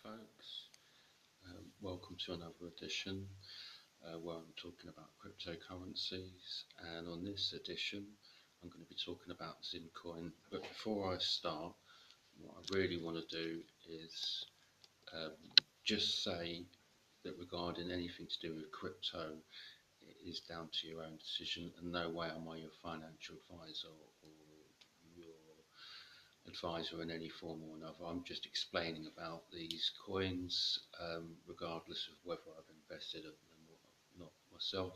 folks. Welcome to another edition where I'm talking about cryptocurrencies, and on this edition I'm going to be talking about Zincoin. But before I start, what I really want to do is um, just say that regarding anything to do with crypto, it is down to your own decision, and no way am I your financial advisor or your advisor in any form or another. I'm just explaining about these coins, regardless of whether I've invested in them or not myself.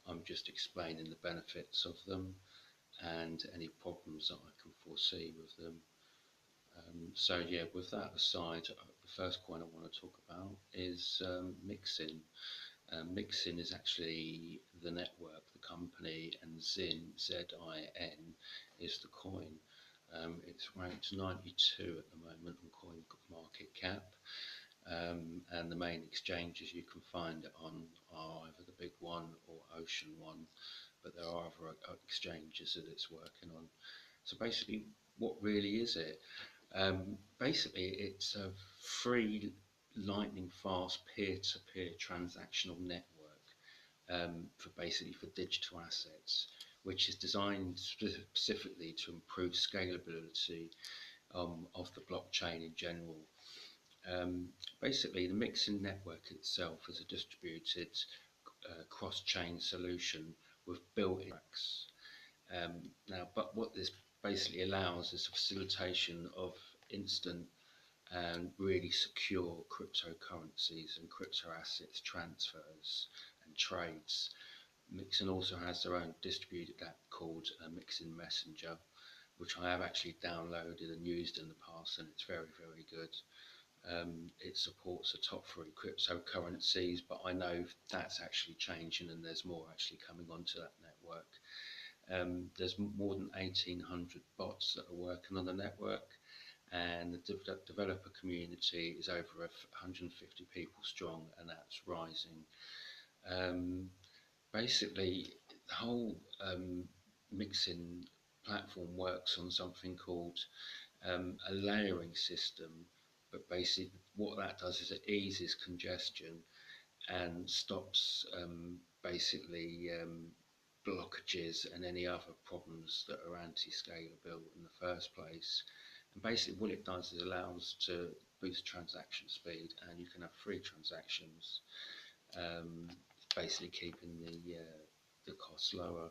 I'm just explaining the benefits of them and any problems that I can foresee with them. So yeah, with that aside, the first coin I want to talk about is Mixin. Mixin is actually the network, the company, and Zin, Z-I-N, is the coin. It's ranked 92 at the moment on Coin Market Cap, and the main exchanges you can find it on are either the big one or Ocean One, but there are other exchanges that it's working on. So basically, what really is it? Basically, it's a free lightning fast peer-to-peer transactional network for digital assets, which is designed specifically to improve scalability of the blockchain in general. Basically, the Mixin Network itself is a distributed cross-chain solution with built-in tracks. But what this basically allows is the facilitation of instant and really secure cryptocurrencies and crypto assets transfers and trades. Mixin also has their own distributed app called Mixin Messenger, which I have actually downloaded and used in the past, and it's very, very good. It supports the top 3 cryptocurrencies, but I know that's actually changing and there's more actually coming onto that network. There's more than 1,800 bots that are working on the network, and the developer community is over 150 people strong, and that's rising. Basically, the whole Mixin platform works on something called a layering system, but basically what that does is it eases congestion and stops blockages and any other problems that are anti-scalable in the first place. And basically what it does is allows to boost transaction speed, and you can have free transactions, basically keeping the costs lower.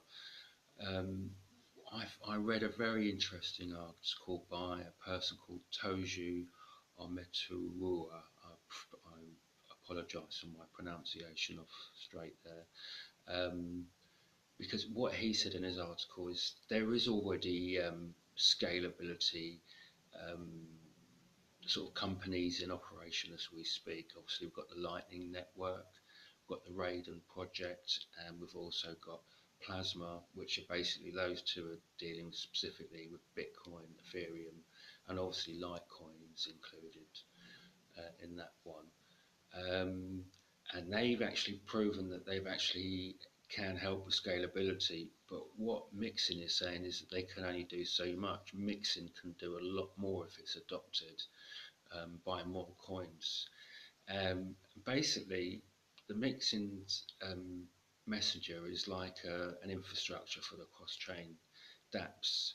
I read a very interesting article by a person called Toju Ometurua. I apologise for my pronunciation of straight there. Because what he said in his article is there is already scalability sort of companies in operation as we speak. Obviously, we've got the Lightning Network, we've got the Raiden project, and we've also got Plasma, which are basically those two are dealing specifically with Bitcoin, Ethereum, and obviously Litecoin is included in that one. And they've actually proven that they've actually can help with scalability, but what Mixin is saying is that they can only do so much. Mixin can do a lot more if it's adopted by more coins. Basically, the Mixin messenger is like an infrastructure for the cross-chain dApps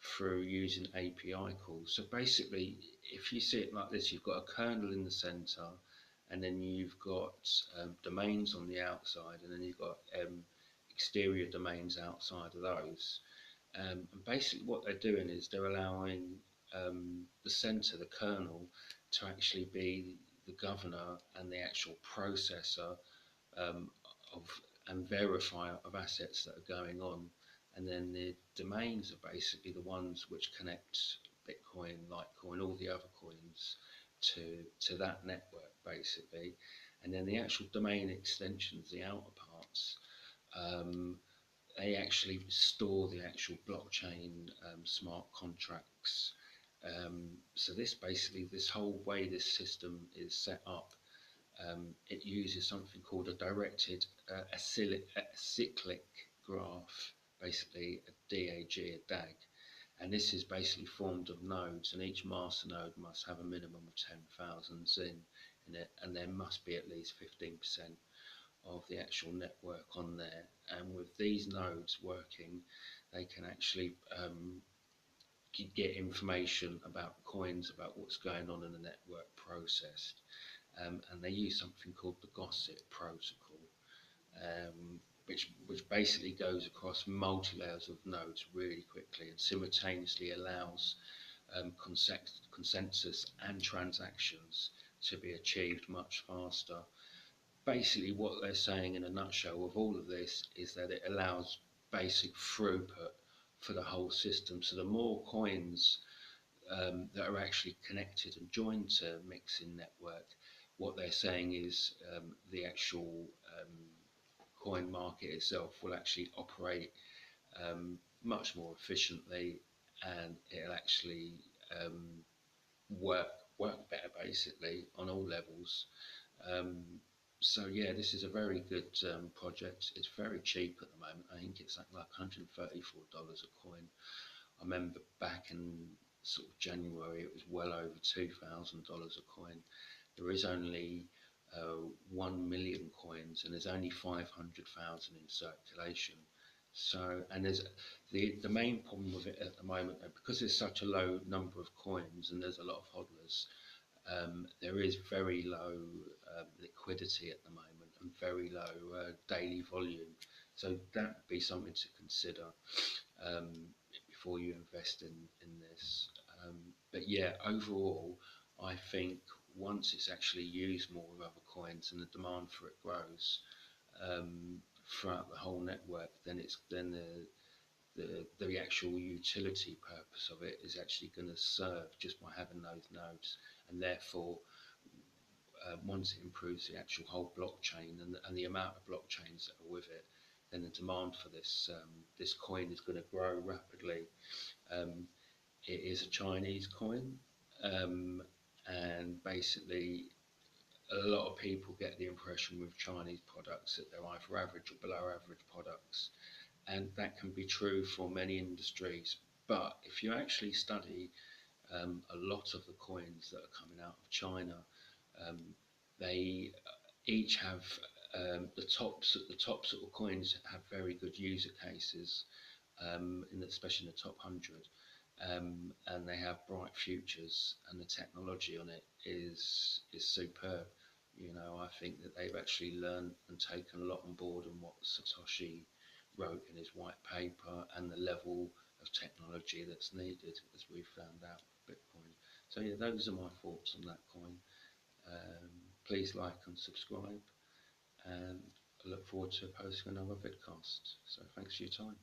through using API calls. So basically, if you see it like this, you've got a kernel in the center, and then you've got domains on the outside, and then you've got exterior domains outside of those. And basically what they're doing is they're allowing the center, the kernel, to actually be the governor and the actual processor of and verifier of assets that are going on. And then the domains are basically the ones which connect Bitcoin, Litecoin, all the other coins to that network basically. And then the actual domain extensions, the outer parts, they actually store the actual blockchain smart contracts. So this whole way this system is set up, it uses something called a directed acyclic graph, basically a DAG, And this is basically formed of nodes, and each master node must have a minimum of 10,000 in it, and there must be at least 15% of the actual network on there. And with these nodes working, they can actually get information about coins, about what's going on in the network processed. And they use something called the gossip protocol, which basically goes across multi-layers of nodes really quickly and simultaneously allows consensus and transactions to be achieved much faster. Basically, what they're saying in a nutshell with all of this is that it allows basic throughput for the whole system. So the more coins that are actually connected and joined to Mixin Network, what they're saying is the actual coin market itself will actually operate much more efficiently, and it'll actually um, work better basically on all levels. Um, so yeah, this is a very good project. It's very cheap at the moment. I think it's like $134 a coin. I remember back in sort of January, it was well over $2,000 a coin. There is only 1 million coins, and there's only 500,000 in circulation. So, and there's the main problem with it at the moment, because there's such a low number of coins and there's a lot of hodlers. There is very low liquidity at the moment and very low daily volume. So that would be something to consider um, before you invest in this. But yeah, overall, I think once it's actually used more with other coins and the demand for it grows throughout the whole network, then the actual utility purpose of it is actually going to serve just by having those nodes, and therefore once it improves the actual whole blockchain and the amount of blockchains that are with it, then the demand for this coin is going to grow rapidly. Um, it is a Chinese coin, um, and basically a lot of people get the impression with Chinese products that they're either average or below average products, and that can be true for many industries. But if you actually study a lot of the coins that are coming out of China, um, they each have the top sort of coins have very good user cases, especially in the top 100, and they have bright futures, and the technology on it is superb. You know, I think that they've actually learned and taken a lot on board on what Satoshi wrote in his white paper and the level of technology that's needed, as we found out with Bitcoin. So yeah, those are my thoughts on that coin. Please like and subscribe, and I look forward to posting another vidcast. So thanks for your time.